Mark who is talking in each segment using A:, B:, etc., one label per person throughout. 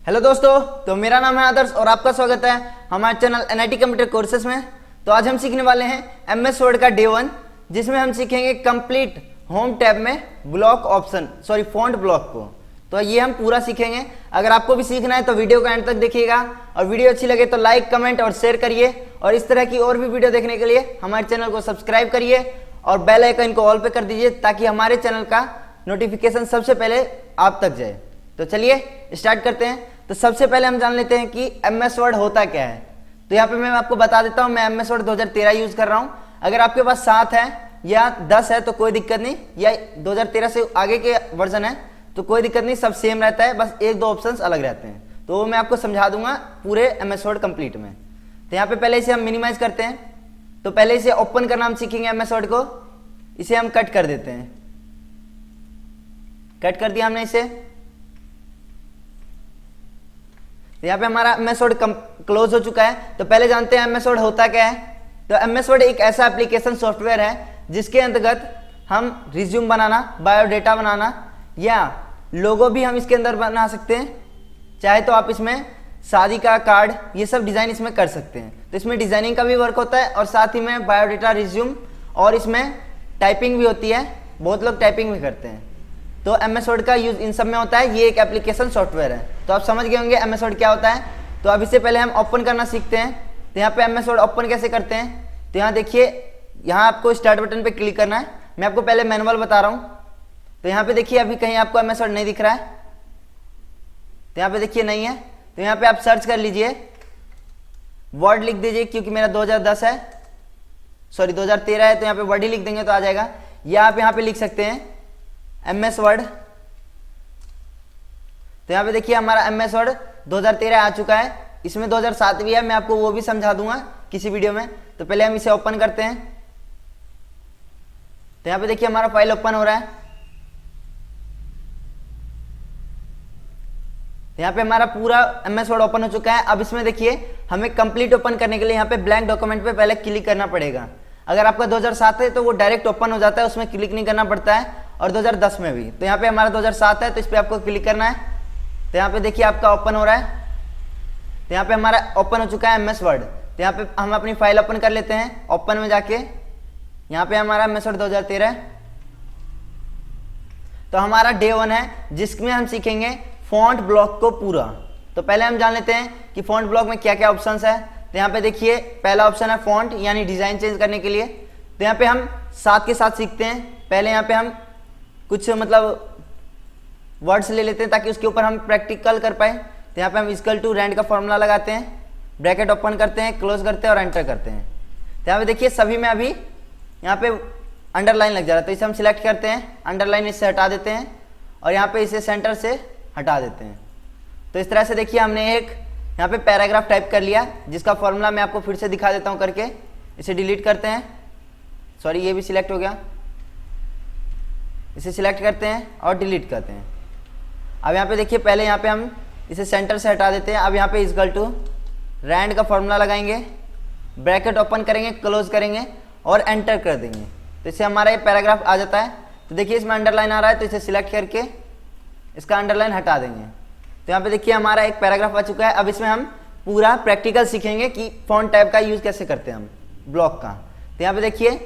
A: Hello दोस्तों, तो मेरा नाम है आदर्श और आपका स्वागत है हमारे चैनल एनआईटी कंप्यूटर कोर्सेज में। तो आज हम सीखने वाले हैं एमएस वर्ड का डे 1, जिसमें हम सीखेंगे कंप्लीट होम टैब में ब्लॉक ऑप्शन फॉन्ट ब्लॉक को। तो ये हम पूरा सीखेंगे। अगर आपको भी सीखना है तो वीडियो का एंड तक देखिएगा और वीडियो अच्छी लगे तो लाइक, कमेंट और शेयर करिए। और इस तरह की और भी वीडियो देखने के लिए हमारे चैनल को सब्सक्राइब करिए और बेल आइकन को ऑल पे कर दीजिए ताकि हमारे चैनल का नोटिफिकेशन सबसे पहले आप तक जाए। तो चलिए स्टार्ट करते हैं। तो सबसे पहले हम जान लेते हैं कि एमएस वर्ड होता क्या है। तो यहाँ पे मैं आपको बता देता हूँ, मैं एमएस वर्ड 2013 यूज कर रहा हूँ। अगर आपके पास 7 है या 10 है तो कोई दिक्कत नहीं, या 2013 से आगे के वर्जन है तो कोई दिक्कत नहीं, सब सेम रहता है, बस 1-2 ऑप्शंस अलग रहते हैं। तो वो मैं आपको समझा दूंगा पूरे एमएस वर्ड कंप्लीट में। तो यहाँ पे पहले इसे हम मिनिमाइज करते हैं। तो पहले इसे ओपन करना हम सीखेंगे एमएस वर्ड को। इसे हम कट कर देते हैं। कट कर दिया हमने इसे। तो यहाँ पे हमारा एमएस वर्ड क्लोज हो चुका है। तो पहले जानते हैं एमएस वर्ड होता क्या है। तो एमएस वर्ड एक ऐसा एप्लीकेशन सॉफ्टवेयर है जिसके अंतर्गत हम रिज्यूम बनाना, बायोडेटा बनाना या लोगो भी हम इसके अंदर बना सकते हैं। चाहे तो आप इसमें शादी का कार्ड, ये सब डिजाइन इसमें कर सकते हैं। तो इसमें डिजाइनिंग का भी वर्क होता है और साथ ही में बायोडेटा, रिज्यूम और इसमें टाइपिंग भी होती है। बहुत लोग टाइपिंग भी करते हैं। तो एमएस वर्ड का यूज इन सब में होता है। ये एक एप्लीकेशन सॉफ्टवेयर है। तो आप समझ गए होंगे एमएस वर्ड क्या होता है। तो अब इससे पहले हम ओपन करना सीखते हैं। तो यहाँ पे एमएस वर्ड ओपन कैसे करते हैं। तो यहाँ देखिए, यहाँ आपको स्टार्ट बटन पे क्लिक करना है। मैं आपको पहले मैनुअल बता रहा हूँ। तो यहाँ पे देखिए, अभी कहीं आपको एमएस वर्ड नहीं दिख रहा है। तो यहाँ पे देखिए नहीं है। तो यहाँ पे आप सर्च कर लीजिए, वर्ड लिख दीजिए, क्योंकि मेरा 2010 है, 2013 है। तो यहाँ पे वर्ड ही लिख देंगे तो आ जाएगा। या आप यहाँ पे लिख सकते हैं एमएस वर्ड। तो यहाँ पे देखिए हमारा एमएस वर्ड 2013 आ चुका है। इसमें 2007 भी है, मैं आपको वो भी समझा दूंगा किसी वीडियो में। तो पहले हम इसे ओपन करते हैं। तो यहाँ पे देखिए हमारा फाइल ओपन हो रहा है। तो यहाँ पे हमारा पूरा एमएस वर्ड ओपन हो चुका है। अब इसमें देखिए हमें कंप्लीट ओपन करने के लिए यहाँ पे ब्लैंक डॉक्यूमेंट पे पहले क्लिक करना पड़ेगा। अगर आपका 2007 है तो वो डायरेक्ट ओपन हो जाता है, उसमें क्लिक नहीं करना पड़ता है। और 2010 में भी। तो यहाँ पे हमारा 2007 है तो इस पर आपको क्लिक करना है। तो यहाँ पे देखिए आपका ओपन हो रहा है। तो यहाँ पे हमारा ओपन हो चुका है एमएस वर्ड। तो यहाँ पे हम अपनी फाइल ओपन कर लेते हैं। ओपन में जाके यहाँ पे हमारा एमएस वर्ड 2013 है। तो हमारा डे 1 है जिसमें हम सीखेंगे फॉन्ट ब्लॉक को पूरा। तो पहले हम जान लेते हैं कि फॉन्ट ब्लॉक में क्या क्या ऑप्शंस है। तो यहाँ पे देखिए पहला ऑप्शन है फॉन्ट, यानी डिजाइन चेंज करने के लिए। तो यहाँ पे हम साथ के साथ सीखते हैं। पहले यहाँ पे हम कुछ वर्ड्स ले लेते हैं ताकि उसके ऊपर हम प्रैक्टिकल कर पाए। तो यहाँ पे हम इक्वल टू रैंड का फॉर्मूला लगाते हैं, ब्रैकेट ओपन करते हैं, क्लोज करते हैं और एंटर करते हैं। तो यहाँ पे देखिए सभी में अभी यहाँ पे अंडरलाइन लग जा रहा है। तो इसे हम सिलेक्ट करते हैं, अंडरलाइन इससे हटा देते हैं और यहाँ पे इसे सेंटर से हटा देते हैं। तो इस तरह से देखिए हमने एक यहाँ पे पैराग्राफ टाइप कर लिया, जिसका फॉर्मूला मैं आपको फिर से दिखा देता हूँ करके। इसे डिलीट करते हैं, सॉरी ये भी सिलेक्ट हो गया। इसे सिलेक्ट करते हैं और डिलीट करते हैं। अब यहाँ पे देखिए पहले यहाँ पे हम इसे सेंटर से हटा देते हैं। अब यहाँ पे इक्वल टू रैंड का फॉर्मूला लगाएंगे, ब्रैकेट ओपन करेंगे, क्लोज करेंगे और एंटर कर देंगे। तो इससे हमारा ये पैराग्राफ आ जाता है। तो देखिए इसमें अंडरलाइन आ रहा है, तो इसे सिलेक्ट करके इसका अंडरलाइन हटा देंगे। तो यहाँ पे देखिए हमारा एक पैराग्राफ आ चुका है। अब इसमें हम पूरा प्रैक्टिकल सीखेंगे कि फॉन्ट टाइप का यूज कैसे करते हैं हम ब्लॉक का। तो यहाँ पे देखिए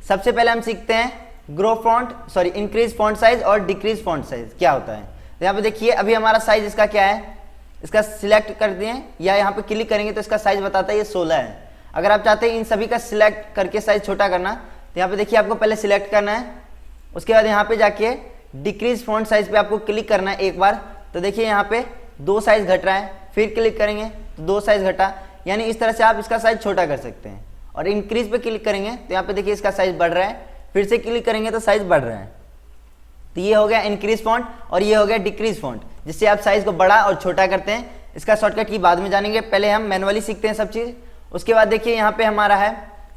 A: सबसे पहले हम सीखते हैं grow font increase font size और डिक्रीज फॉन्ट साइज क्या होता है। तो यहाँ पे देखिए अभी हमारा साइज इसका क्या है, इसका सिलेक्ट कर दिए या यहाँ पे क्लिक करेंगे तो इसका साइज बताता है ये 16 है। अगर आप चाहते हैं इन सभी का सिलेक्ट करके साइज छोटा करना, तो यहाँ पे देखिए आपको पहले सिलेक्ट करना है। उसके बाद यहाँ पे जाके डिक्रीज फॉन्ट साइज पे आपको क्लिक करना है एक बार। तो देखिए यहाँ पे 2 साइज घट रहा है, फिर क्लिक करेंगे तो 2 साइज घटा, यानी इस तरह से आप इसका साइज छोटा कर सकते हैं। और इंक्रीज पे क्लिक करेंगे तो यहाँ पे देखिए इसका साइज बढ़ रहा है, फिर से क्लिक करेंगे तो साइज बढ़ रहा है। तो ये हो गया इंक्रीज फॉन्ट और ये हो गया डिक्रीज फॉन्ट, जिससे आप साइज को बड़ा और छोटा करते हैं। इसका शॉर्टकट की बाद में जानेंगे, पहले हम मैनुअली सीखते हैं सब चीज़। उसके बाद देखिए यहाँ पे हमारा है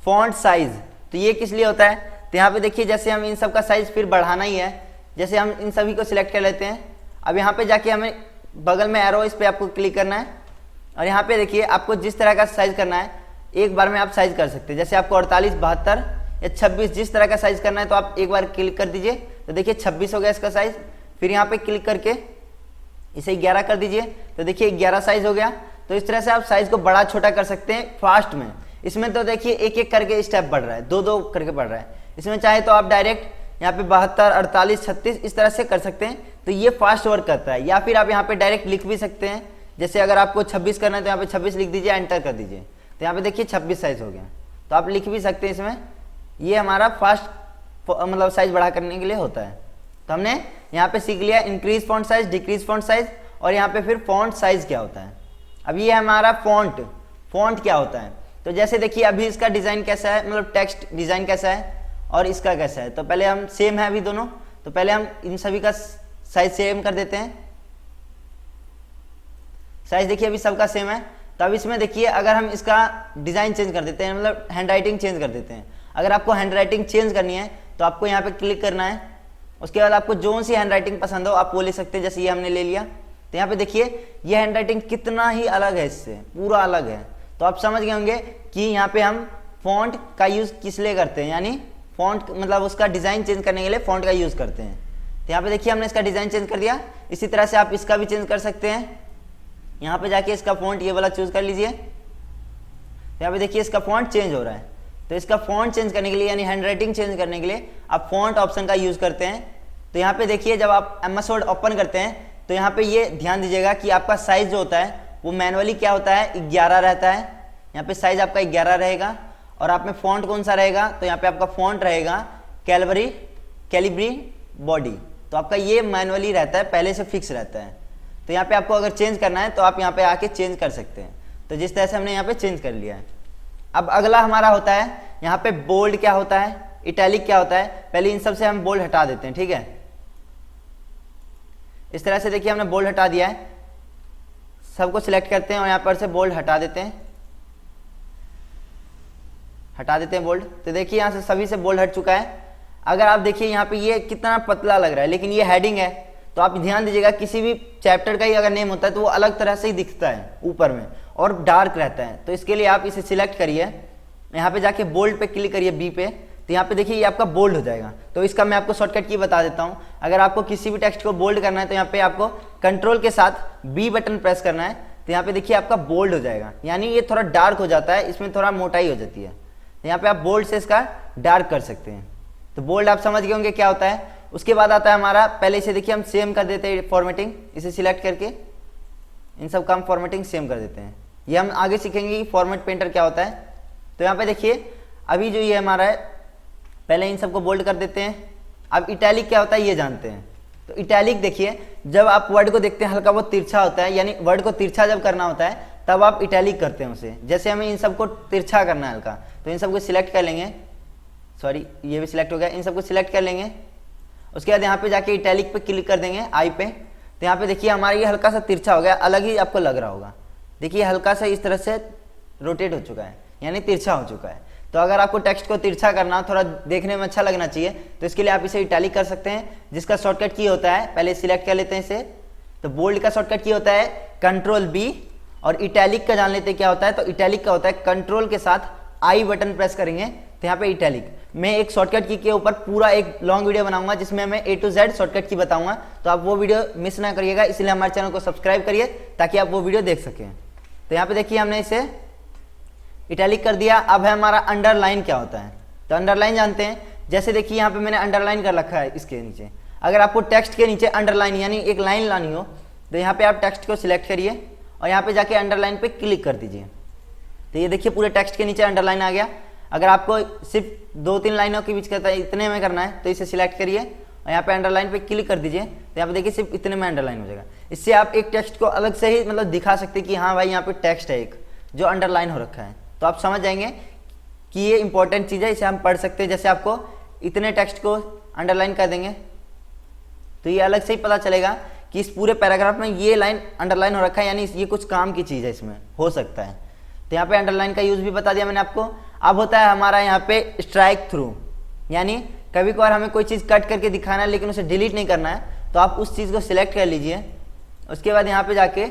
A: फॉन्ट साइज। तो ये किस लिए होता है। तो यहाँ पे देखिए जैसे हम इन सब का साइज फिर बढ़ाना ही है, जैसे हम इन सभी को सिलेक्ट कर लेते हैं। अब यहाँ पे जाके हमें बगल में एरो, इस पर आपको क्लिक करना है और यहाँ पे देखिए आपको जिस तरह का साइज करना है एक बार में आप साइज कर सकते हैं। जैसे आपको 48, 72 या 26 जिस तरह का साइज करना है तो आप एक बार क्लिक कर दीजिए। तो देखिए 26 हो गया इसका साइज। फिर यहाँ पे क्लिक करके इसे 11 कर दीजिए, तो देखिए 11 साइज हो गया। तो इस तरह से आप साइज को बड़ा छोटा कर सकते हैं फास्ट में। इसमें तो देखिए एक एक करके स्टेप बढ़ रहा है, दो दो करके बढ़ रहा है। इसमें चाहे तो आप डायरेक्ट यहाँ पे 72, 48, 36 इस तरह से कर सकते हैं, तो ये फास्ट वर्क करता है। या फिर आप यहाँ पे डायरेक्ट लिख भी सकते हैं, जैसे अगर आपको 26 करना है तो यहाँ पे 26 लिख दीजिए, एंटर कर दीजिए, तो यहाँ पे देखिए 26 साइज हो गया। तो आप लिख भी सकते हैं इसमें। ये हमारा फास्ट मतलब साइज बढ़ा करने के लिए होता है। तो हमने यहाँ पे सीख लिया increase font size, decrease font size, और यहाँ पे फिर फॉन्ट साइज क्या होता है। अब ये हमारा फॉन्ट क्या होता है। तो जैसे देखिए अभी इसका डिज़ाइन कैसा है, मतलब टेक्स्ट डिज़ाइन कैसा है और इसका कैसा है। तो पहले हम सेम है अभी दोनों, तो पहले हम इन सभी का साइज सेम कर देते हैं। साइज देखिए अभी सबका सेम है। तो अब इसमें देखिए अगर हम इसका डिज़ाइन चेंज कर देते हैं, मतलब हैंड राइटिंग चेंज कर देते हैं। अगर आपको हैंड राइटिंग चेंज करनी है तो आपको यहाँ पे क्लिक करना है। उसके बाद आपको जो सी हैंड राइटिंग पसंद हो आप वो ले सकते हैं, जैसे ये हमने ले लिया। तो यहाँ पे देखिए ये हैंड राइटिंग कितना ही अलग है, इससे पूरा अलग है। तो आप समझ गए होंगे कि यहाँ पे हम फॉन्ट का यूज़ किस लिए करते हैं, यानी फॉन्ट मतलब उसका डिज़ाइन चेंज करने के लिए फॉन्ट का यूज़ करते हैं। तो यहाँ पे देखिए हमने इसका डिज़ाइन चेंज कर दिया। इसी तरह से आप इसका भी चेंज कर सकते हैं। यहाँ पे जाके इसका फॉन्ट ये वाला चूज कर लीजिए। यहाँ पे देखिए इसका फॉन्ट चेंज हो रहा है। तो इसका फॉन्ट चेंज करने के लिए यानी हैंड राइटिंग चेंज करने के लिए आप फॉन्ट ऑप्शन का यूज़ करते हैं। तो यहाँ पे देखिए जब आप MS वर्ड ओपन करते हैं तो यहाँ पे ये ध्यान दीजिएगा कि आपका साइज जो होता है वो मैनुअली क्या होता है, 11 रहता है। यहाँ पे साइज आपका 11 रहेगा। और आप में फॉन्ट कौन सा रहेगा, तो यहाँ पे आपका फॉन्ट रहेगा कैलिब्री बॉडी। तो आपका ये मैनुअली रहता है, पहले से फिक्स रहता है। तो यहाँ पे आपको अगर चेंज करना है तो आप यहाँ पे आके चेंज कर सकते हैं। तो जिस तरह से हमने यहाँ पे चेंज कर लिया है। अब अगला हमारा होता है यहाँ पे बोल्ड क्या होता है, इटैलिक क्या होता है। पहले इन सब से हम बोल्ड हटा देते हैं, ठीक है। इस तरह से देखिए हमने बोल्ड हटा दिया है। सबको सिलेक्ट करते हैं और यहाँ पर से बोल्ड हटा देते हैं, बोल्ड। तो देखिए यहाँ से सभी से बोल्ड हट चुका है। अगर आप देखिए यहाँ पे ये कितना पतला लग रहा है, लेकिन ये हेडिंग है। तो आप ध्यान दीजिएगा किसी भी चैप्टर का ही अगर नेम होता है तो वो अलग तरह से ही दिखता है ऊपर में और डार्क रहता है। तो इसके लिए आप इसे सिलेक्ट करिए, यहाँ पे जाके बोल्ड पे क्लिक करिए, बी पे। तो यहाँ पे देखिए ये आपका बोल्ड हो जाएगा। तो इसका मैं आपको शॉर्टकट की बता देता हूँ। अगर आपको किसी भी टेक्स्ट को बोल्ड करना है तो यहाँ पे आपको कंट्रोल के साथ बी बटन प्रेस करना है। तो यहाँ पे देखिए आपका बोल्ड हो जाएगा, यानी ये थोड़ा डार्क हो जाता है, इसमें थोड़ा मोटाई हो जाती है। तो यहाँ पे आप बोल्ड से इसका डार्क कर सकते हैं। तो बोल्ड आप समझ गए होंगे क्या होता है। उसके बाद आता है हमारा, पहले इसे देखिए हम सेम कर देते हैं फॉर्मेटिंग। इसे सिलेक्ट करके इन सब का हम फॉर्मेटिंग सेम कर देते हैं। ये हम आगे सीखेंगे कि फॉर्मेट पेंटर क्या होता है। तो यहाँ पे देखिए अभी जो ये हमारा है, पहले इन सबको बोल्ड कर देते हैं। अब इटैलिक क्या होता है ये जानते हैं। तो इटैलिक देखिए जब आप वर्ड को देखते हैं हल्का बहुत तिरछा होता है, यानी वर्ड को तिरछा जब करना होता है तब आप इटैलिक करते हैं उसे। जैसे हमें इन सबको तिरछा करना है हल्का, तो इन सबको सिलेक्ट कर लेंगे। सॉरी ये भी सिलेक्ट हो गया। इन सबको सिलेक्ट कर लेंगे। उसके बाद यहाँ पे जाके इटैलिक पे क्लिक कर देंगे, आई पे। तो यहाँ पे देखिए हमारा ये हल्का सा तिरछा हो गया, अलग ही आपको लग रहा होगा। देखिए हल्का सा इस तरह से रोटेट हो चुका है, यानी तिरछा हो चुका है। तो अगर आपको टेक्स्ट को तिरछा करना, थोड़ा देखने में अच्छा लगना चाहिए, तो इसके लिए आप इसे इटैलिक कर सकते हैं, जिसका शॉर्टकट की होता है, पहले सिलेक्ट कर लेते हैं इसे। तो बोल्ड का शॉर्टकट की होता है कंट्रोल बी, और इटैलिक का जान लेते हैं क्या होता है। तो इटैलिक का होता है कंट्रोल के साथ आई बटन प्रेस करेंगे तो यहाँ पे इटैलिक। मैं एक शॉर्टकट की के ऊपर पूरा एक लॉन्ग वीडियो बनाऊंगा जिसमें मैं A to Z शॉर्टकट की बताऊंगा, तो आप वो वीडियो मिस ना करिएगा। इसलिए हमारे चैनल को सब्सक्राइब करिए ताकि आप वो वीडियो देख सकें। तो यहाँ पे देखिए हमने इसे इटैलिक कर दिया। अब है हमारा अंडरलाइन क्या होता है। तो अंडरलाइन जानते हैं, जैसे देखिए यहाँ पे मैंने अंडरलाइन कर रखा है इसके नीचे। अगर आपको टेक्स्ट के नीचे अंडरलाइन यानी एक लाइन लानी हो तो यहाँ पे आप टेक्स्ट को सिलेक्ट करिए और यहाँ पे जाके अंडरलाइन पे क्लिक कर दीजिए। तो ये देखिए पूरे टेक्स्ट के नीचे अंडरलाइन आ गया। अगर आपको सिर्फ 2-3 लाइनों के बीच करता है, इतने में करना है, तो इसे सिलेक्ट करिए और यहाँ पे अंडरलाइन पे क्लिक कर दीजिए। तो यहाँ पे देखिए सिर्फ इतने में अंडरलाइन हो जाएगा। इससे आप एक टेक्स्ट को अलग से ही मतलब दिखा सकते हैं कि हाँ भाई यहाँ पे टेक्स्ट है एक जो अंडरलाइन हो रखा है। तो आप समझ जाएंगे कि ये इंपॉर्टेंट चीज़ है, इसे हम पढ़ सकते हैं। जैसे आपको इतने टेक्स्ट को अंडरलाइन कर देंगे तो ये अलग से ही पता चलेगा कि इस पूरे पैराग्राफ में ये लाइन अंडरलाइन हो रखा है, यानी ये कुछ काम की चीज़ है, इसमें हो सकता है। तो यहाँ पे अंडरलाइन का यूज़ भी बता दिया मैंने आपको। अब होता है हमारा यहाँ पे स्ट्राइक थ्रू, यानी कभी कभार हमें कोई चीज़ कट करके दिखाना है लेकिन उसे डिलीट नहीं करना है, तो आप उस चीज़ को सिलेक्ट कर लीजिए। उसके बाद यहाँ पे जाके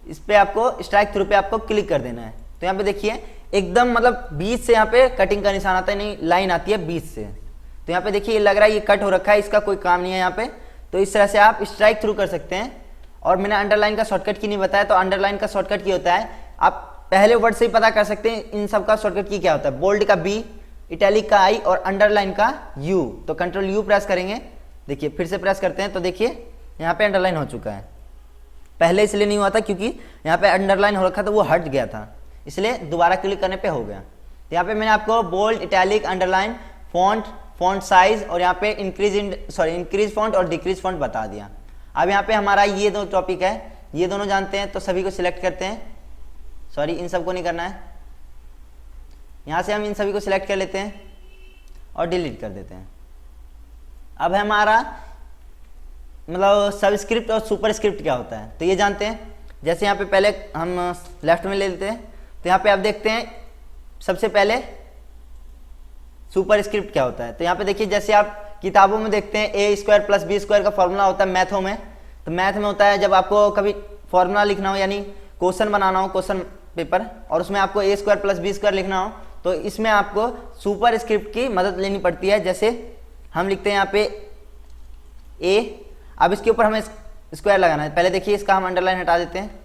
A: इस पर आपको स्ट्राइक थ्रू पे आपको क्लिक कर देना है। तो यहाँ पे देखिए एकदम मतलब बीच से यहाँ पे कटिंग का निशान आता है, नहीं लाइन आती है बीच से। तो यहाँ पे देखिए ये लग रहा है ये कट हो रखा है, इसका कोई काम नहीं है यहाँ पे। तो इस तरह से आप स्ट्राइक थ्रू कर सकते हैं और मैंने अंडरलाइन का शॉर्टकट की नहीं बताया, तो अंडरलाइन का शॉर्टकट की होता है, आप पहले वर्ड से ही पता कर सकते हैं इन सब का शॉर्टकट की क्या होता है। बोल्ड का बी, इटैलिक का आई और अंडरलाइन का यू। तो कंट्रोल यू प्रेस करेंगे, देखिए फिर से प्रेस करते हैं तो देखिए यहाँ पे अंडरलाइन हो चुका है। पहले इसलिए नहीं हुआ था क्योंकि यहाँ पे अंडरलाइन हो रखा था, वो हट गया था, इसलिए दोबारा क्लिक करने पे हो गया। तो यहाँ पे मैंने आपको bold, italic, underline, font, font size और यहाँ पे इंक्रीज फॉन्ट और डिक्रीज फॉन्ट बता दिया। अब यहाँ पे हमारा ये दो टॉपिक है, ये दोनों जानते हैं, तो सभी को सिलेक्ट करते हैं, सॉरी इन सबको नहीं करना है, यहाँ से हम इन सभी को सिलेक्ट कर लेते हैं और डिलीट कर देते हैं। अब है हमारा मतलब सबस्क्रिप्ट और सुपरस्क्रिप्ट क्या होता है, तो ये जानते हैं। जैसे यहाँ पे पहले हम लेफ्ट में ले लेते हैं, तो यहाँ पे आप देखते हैं सबसे पहले सुपरस्क्रिप्ट क्या होता है। तो यहाँ पे देखिए जैसे आप किताबों में देखते हैं ए स्क्वायर प्लस बी स्क्वायर का फॉर्मूला होता है मैथों में, तो मैथ में होता है जब आपको कभी फॉर्मूला लिखना हो यानी क्वेश्चन बनाना हो, क्वेश्चन पेपर, और उसमें आपको ए स्क्वायर प्लस बी स्क्वायर लिखना हो, तो इसमें आपको सुपरस्क्रिप्ट की मदद लेनी पड़ती है। जैसे हम लिखते हैं यहाँ पे ए, अब इसके ऊपर हमें स्क्वायर लगाना है। पहले देखिए इसका हम अंडरलाइन हटा देते हैं,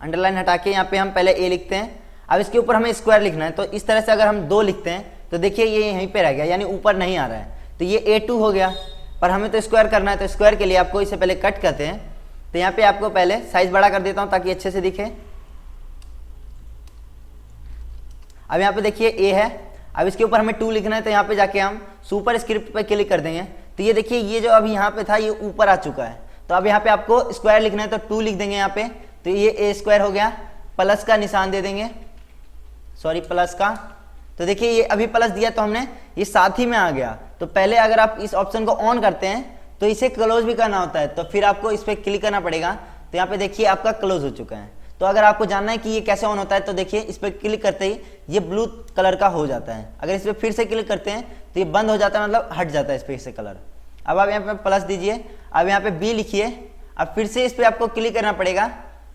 A: अंडरलाइन हटा के यहाँ पे हम पहले ए लिखते हैं। अब इसके ऊपर हमें स्क्वायर लिखना है, तो इस तरह से अगर हम 2 लिखते हैं तो देखिए ये यहीं पे रह गया, यानी ऊपर नहीं आ रहा है, तो ये A2 हो गया। पर हमें तो स्क्वायर करना है, तो स्क्वायर के लिए आपको इसे पहले कट करते हैं। तो यहाँ पे आपको पहले साइज बड़ा कर देता हूँ ताकि अच्छे से दिखे। अब यहाँ पे देखिए A है, अब इसके ऊपर हमें 2 लिखना है, तो यहाँ पे जाके हम सुपर स्क्रिप्ट पे क्लिक कर देंगे। तो ये देखिए ये जो अभी यहाँ पे था ये ऊपर आ चुका है, तो अब यहाँ पे आपको स्क्वायर लिखना है, तो 2 लिख देंगे यहाँ पे, तो ये ए स्क्वायर हो गया। प्लस का निशान दे देंगे, सॉरी प्लस का, तो देखिए ये अभी प्लस दिया तो हमने ये साथ ही में आ गया। तो पहले अगर आप इस ऑप्शन को ऑन करते हैं तो इसे क्लोज भी करना होता है, तो फिर आपको इस पर क्लिक करना पड़ेगा। तो यहाँ पे देखिए आपका क्लोज हो चुका है। तो अगर आपको जानना है कि ये कैसे ऑन होता है, तो देखिए इस पर क्लिक करते ही ये ब्लू कलर का हो जाता है। अगर इस पर फिर से क्लिक करते हैं तो ये बंद हो जाता है, मतलब हट जाता है इस पर से कलर। अब आप यहाँ पे प्लस दीजिए, अब यहाँ पे बी लिखिए, अब फिर से इस पर आपको क्लिक करना पड़ेगा,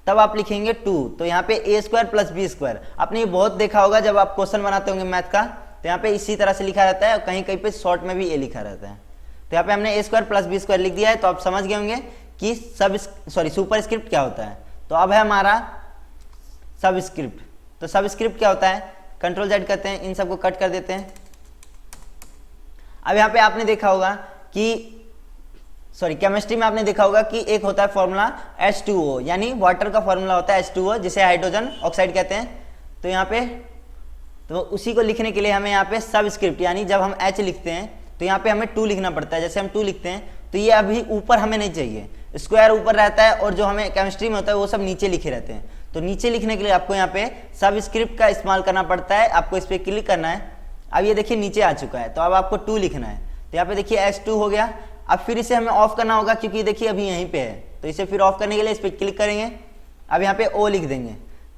A: तब आप लिखेंगे 2। तो यहाँ पे ए स्क्वायर प्लस बी स्क्वायर, आपने ये बहुत देखा होगा जब आप क्वेश्चन बनाते होंगे मैथ का, तो यहाँ पे इसी तरह से लिखा रहता है, और कहीं कहीं पे शॉर्ट में भी ए लिखा रहता है। तो यहाँ पे हमने ए स्क्वायर प्लस बी स्क्वायर लिख दिया है, तो आप समझ गए होंगे कि सुपर स्क्रिप्ट क्या होता है। तो अब है हमारा सब स्क्रिप्ट। तो सब स्क्रिप्ट क्या होता है, कंट्रोल Z करते हैं, इन सबको कट कर देते हैं। अब यहाँ पे आपने देखा होगा कि केमिस्ट्री में आपने देखा होगा कि एक होता है फॉर्मूला H2O, यानी वाटर का फॉर्मूला होता है H2O, जिसे हाइड्रोजन ऑक्साइड कहते हैं। तो यहाँ पे तो उसी को लिखने के लिए हमें यहाँ पे सब स्क्रिप्ट, यानी जब हम H लिखते हैं तो यहाँ पे हमें 2 लिखना पड़ता है। जैसे हम 2 लिखते हैं तो ये अभी ऊपर हमें नहीं चाहिए, स्क्वायर ऊपर रहता है और जो हमें केमिस्ट्री में होता है वो सब नीचे लिखे रहते हैं। तो नीचे लिखने के लिए आपको यहाँ पे सब स्क्रिप्ट का इस्तेमाल करना पड़ता है, आपको इस पर क्लिक करना है। अब ये देखिए नीचे आ चुका है, तो अब आपको 2 लिखना है। तो यहाँ पे देखिए H2 हो गया। अब फिर इसे हमें ऑफ करना होगा क्योंकि देखिए अभी यहीं पे है, तो इसे फिर ऑफ करने के लिए इस पर क्लिक करेंगे। अब यहाँ पे O लिख देंगे,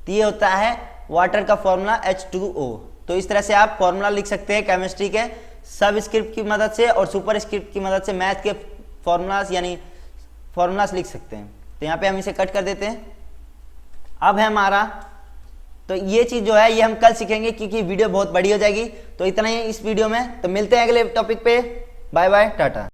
A: तो ये होता है वाटर का फॉर्मूला H2O। तो इस तरह से आप फॉर्मूला लिख सकते हैं केमिस्ट्री के सब स्क्रिप्ट की मदद से और सुपर स्क्रिप्ट की मदद से मैथ के फॉर्मूलाज यानी फॉर्मूलाज लिख सकते हैं। तो यहाँ पे हम इसे कट कर देते हैं। अब है हमारा, तो ये चीज जो है ये हम कल सीखेंगे क्योंकि वीडियो बहुत बड़ी हो जाएगी। तो इतना ही इस वीडियो में, तो मिलते हैं अगले टॉपिक पे। Bye bye, Tata.